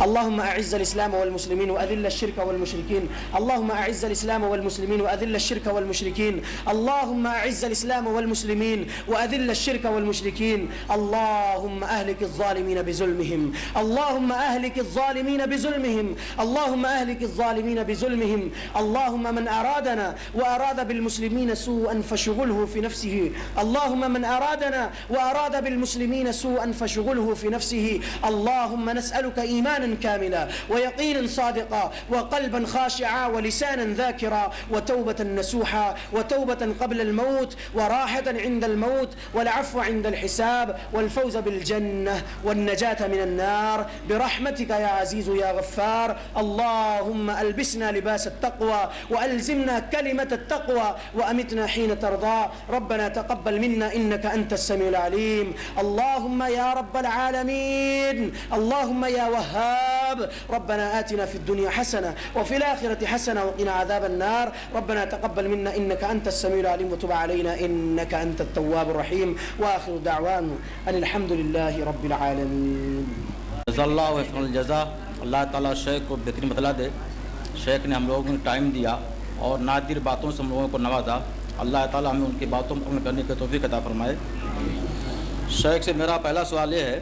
اللهم أعز الإسلام والمسلمين وأذل الشرك والمشركين. اللهم أعز الإسلام والمسلمين وأذل الشرك والمشركين. اللهم أعز الإسلام والمسلمين وأذل الشرك والمشركين. اللهم أهلك الظالمين بظلمهم. اللهم أهلك الظالمين بظلمهم. اللهم أهلك الظالمين بظلمهم. اللهم من أرادنا وأراد بالمسلمين سوءا فشغله في نفسه. اللهم من أرادنا وأراد بالمسلمين سوءا فشغله في نفسه. اللهم نسألك إيمانا كاملا ويقينا صادقا وقلبا خاشعا ولسانا ذاكرا وتوبة نسوحا وتوبة قبل الموت وراحة عند الموت والعفو عند الحساب والفوز بالجنة والنجاة من النار برحمتك يا عزيز يا غفار. اللهم ألبسنا لباس التقوى وألزمنا كلمة التقوى وأمتنا حين ترضى. ربنا تقبل منا إنك أنت السميع العليم. اللهم يا رب العالمين. اللهم يا وهاب. ربنا آتنا في الدنيا حسنة وفي الآخرة حسنة وقنا عذاب النار. ربنا تقبل منا إنك أنت السميع العليم وتب علينا إنك أنت التواب الرحيم. وآخر دعوانا أن الحمد لله رب العالمين. جزا اللہ خیر الجزا. اللہ تعالیٰ شیخ کو بہترین مطلع دے. شیخ نے ہم لوگوں کو ٹائم دیا اور نادر باتوں سے ہم لوگوں کو نوازا. اللہ تعالیٰ ہمیں ان کی باتوں پر عمل کرنے کی توفیق عطا فرمائے. شیخ سے میرا پہلا سوال یہ ہے،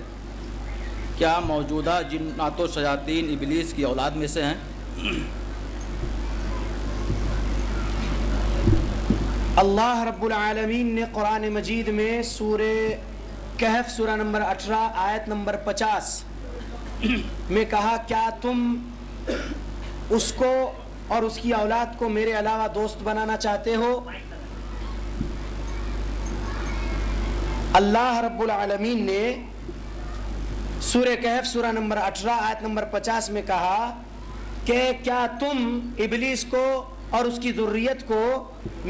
کیا موجودہ جنات و شیاطین ابلیس کی اولاد میں سے ہیں؟ اللہ رب العالمین نے قرآن مجید میں سورہ کہف سورہ نمبر 18 آیت نمبر 50 میں کہا، کیا تم اس کو اور اس کی اولاد کو میرے علاوہ دوست بنانا چاہتے ہو؟ اللہ رب العالمین نے سورہ کہف سورہ نمبر 18 آیت نمبر 50 میں کہا کہ کیا تم ابلیس کو اور اس کی ذریت کو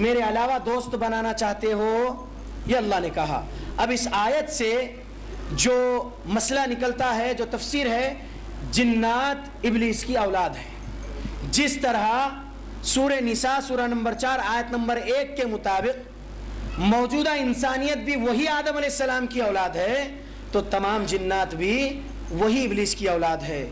میرے علاوہ دوست بنانا چاہتے ہو؟ یہ اللہ نے کہا. اب اس آیت سے جو مسئلہ نکلتا ہے، جو تفسیر ہے، جنات ابلیس کی اولاد ہے. جس طرح سورہ نساء سورہ نمبر 4 آیت نمبر 1 کے مطابق موجودہ انسانیت بھی وہی آدم علیہ السلام کی اولاد ہے، تو تمام جنات بھی وہی ابلیس کی اولاد ہے.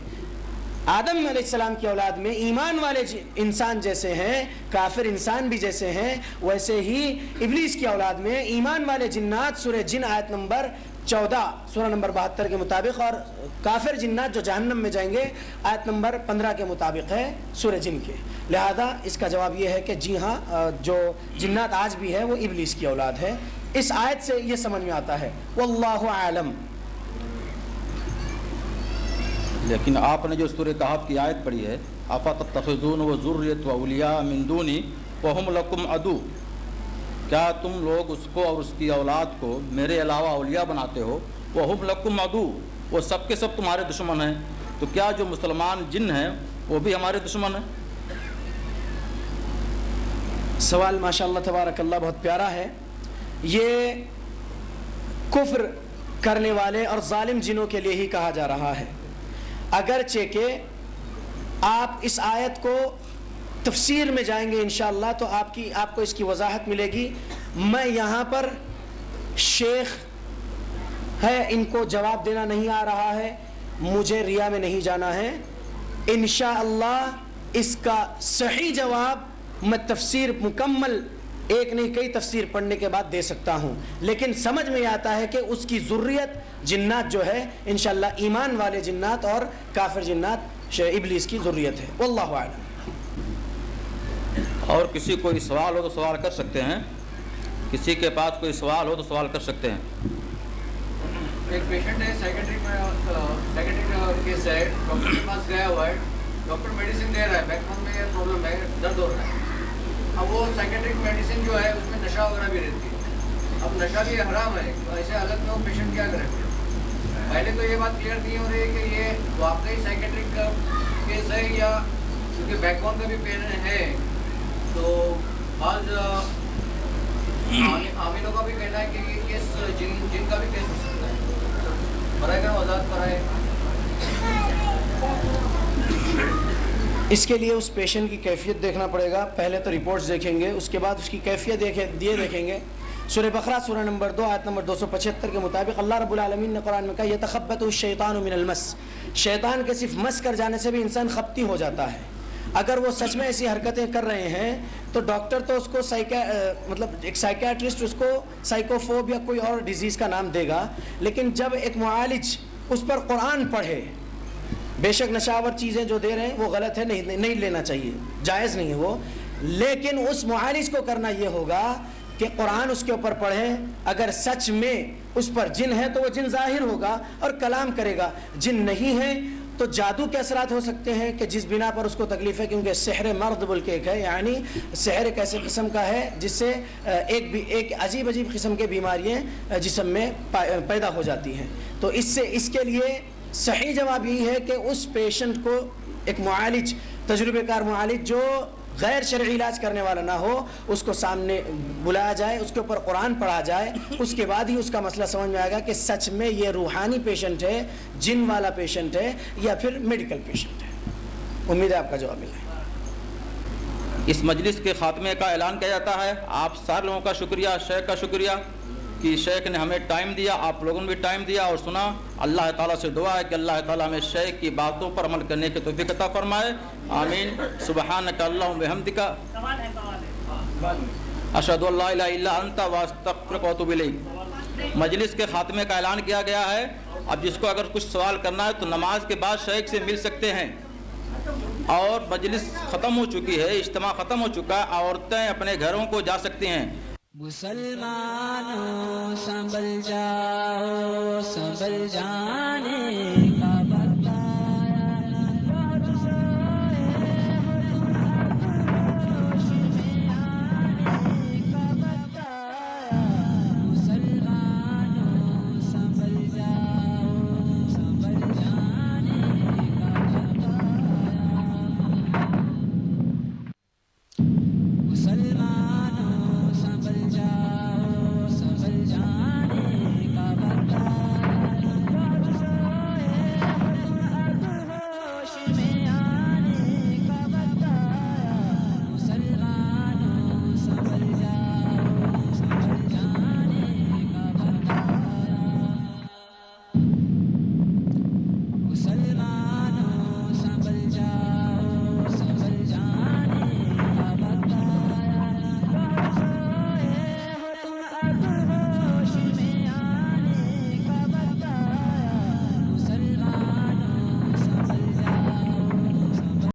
آدم علیہ السلام کی اولاد میں ایمان والے انسان جیسے ہیں، کافر انسان بھی جیسے ہیں، ویسے ہی ابلیس کی اولاد میں ایمان والے جنات سورہ جن آیت نمبر 14 سورہ نمبر 72 کے مطابق، اور کافر جنات جو جہنم میں جائیں گے آیت نمبر 15 کے مطابق ہے سورہ جن کے. لہذا اس کا جواب یہ ہے کہ جی ہاں، جو جنات آج بھی ہے وہ ابلیس کی اولاد ہے. اس آیت سے یہ سمجھ میں آتا ہے. واللہ اعلم. لیکن آپ نے جو سورہ کہف کی آیت پڑھی ہے، افتتخذون وذریۃ واولیاء من دونی وهم لکم عدو، کیا تم لوگ اس کو اور اس کی اولاد کو میرے علاوہ اولیاء بناتے ہو؟ وهم لکم عدو، وہ سب کے سب تمہارے دشمن ہیں. تو کیا جو مسلمان جن ہیں وہ بھی ہمارے دشمن ہیں؟ سوال ماشاءاللہ تبارک اللہ بہت پیارا ہے. یہ کفر کرنے والے اور ظالم جنوں کے لیے ہی کہا جا رہا ہے، اگرچہ کہ آپ اس آیت کو تفسیر میں جائیں گے انشاءاللہ تو آپ کو اس کی وضاحت ملے گی. میں یہاں پر شیخ ہے، ان کو جواب دینا نہیں آ رہا ہے، مجھے ریا میں نہیں جانا ہے. انشاءاللہ اس کا صحیح جواب میں تفسیر مکمل ایک نہیں کئی تفسیر پڑھنے کے بعد دے سکتا ہوں، لیکن سمجھ میں آتا ہے کہ اس کی ذریت جنات جو ہے انشاءاللہ ایمان والے جنات اور کافر جنات ابلیس کی ذریت ہے. واللہ اعلم. اور کسی کوئی سوال ہو تو سوال کر سکتے ہیں. کسی کے پاس کوئی سوال ہو تو سوال کر سکتے ہیں. ایک پیشنٹ ہے سائیکیٹرک کا کیس ہے، ڈاکٹر کے پاس گیا ہوا ہے، ڈاکٹر میڈیسن دے رہا ہے، بیک بون میں پرابلم ہے، درد ہو رہا ہے. اب وہ سائیکیٹرک میڈیسن جو ہے اس میں نشہ وغیرہ بھی رہتی ہے. اب نشہ بھی حرام ہے، تو ایسے حالت میں وہ پیشنٹ کیا کرے؟ پہلے تو یہ بات کلیئر نہیں ہو رہی ہے کہ یہ واقعی سائیکیٹرک کا کیس ہے یا کیونکہ بیک بون کا بھی پین ہے. تو بعض عاملوں کا بھی کہنا ہے کہ یہ کیس جن کا بھی کیس ہو سکتا ہے. برائے کرم وضاحت کرائے. اس کے لیے اس پیشنٹ کی کیفیت دیکھنا پڑے گا. پہلے تو رپورٹس دیکھیں گے، اس کے بعد اس کی کیفیت دیکھیں گے. سورہ بقرہ سورہ نمبر 2 آیت نمبر 275 کے مطابق اللہ رب العالمین نے قرآن میں کہا یتخبط الشیطان من المس، شیطان کے صرف مس کر جانے سے بھی انسان خبتی ہو جاتا ہے. اگر وہ سچ میں ایسی حرکتیں کر رہے ہیں تو ڈاکٹر تو اس کو مطلب ایک سائیکیٹرسٹ اس کو سائیکوفوب یا کوئی اور ڈیزیز کا نام دے گا. لیکن جب ایک معالج اس پر قرآن پڑھے، بے شک نشاور چیزیں جو دے رہے ہیں وہ غلط ہے، نہیں لینا چاہیے، جائز نہیں ہے وہ، لیکن اس معالج کو کرنا یہ ہوگا کہ قرآن اس کے اوپر پڑھیں. اگر سچ میں اس پر جن ہے تو وہ جن ظاہر ہوگا اور کلام کرے گا، جن نہیں ہے تو جادو کے اثرات ہو سکتے ہیں کہ جس بنا پر اس کو تکلیف ہے، کیونکہ سحر مرد بول کے ایک ہے، یعنی سحر ایک ایسے قسم کا ہے جس سے ایک عجیب قسم کے بیماریاں جسم میں پیدا ہو جاتی ہیں. تو اس کے لیے صحیح جواب یہی ہے کہ اس پیشنٹ کو ایک معالج، تجربے کار معالج جو غیر شرعی علاج کرنے والا نہ ہو، اس کو سامنے بلایا جائے، اس کے اوپر قرآن پڑھا جائے. اس کے بعد ہی اس کا مسئلہ سمجھ میں آئے گا کہ سچ میں یہ روحانی پیشنٹ ہے، جن والا پیشنٹ ہے یا پھر میڈیکل پیشنٹ ہے. امید ہے آپ کا جواب ملا ہے. اس مجلس کے خاتمے کا اعلان کیا جاتا ہے. آپ سارے لوگوں کا شکریہ، شیخ کا شکریہ کہ شیخ نے ہمیں ٹائم دیا، آپ لوگوں نے بھی ٹائم دیا اور سنا. اللہ تعالیٰ سے دعا ہے کہ اللہ تعالیٰ ہمیں شیخ کی باتوں پر عمل کرنے کی توفیق عطا فرمائے. آمین. سبحانک اللہم بحمدک، اشہد ان لا الہ الا انت واستغفرک واتوب الیک. مجلس کے خاتمے کا اعلان کیا گیا ہے. اب جس کو اگر کچھ سوال کرنا ہے تو نماز کے بعد شیخ سے مل سکتے ہیں. اور مجلس ختم ہو چکی ہے، اجتماع ختم ہو چکا ہے، عورتیں اپنے گھروں کو جا سکتی ہیں. مسلمانوں سنبھل جاؤ، سنبھل جانے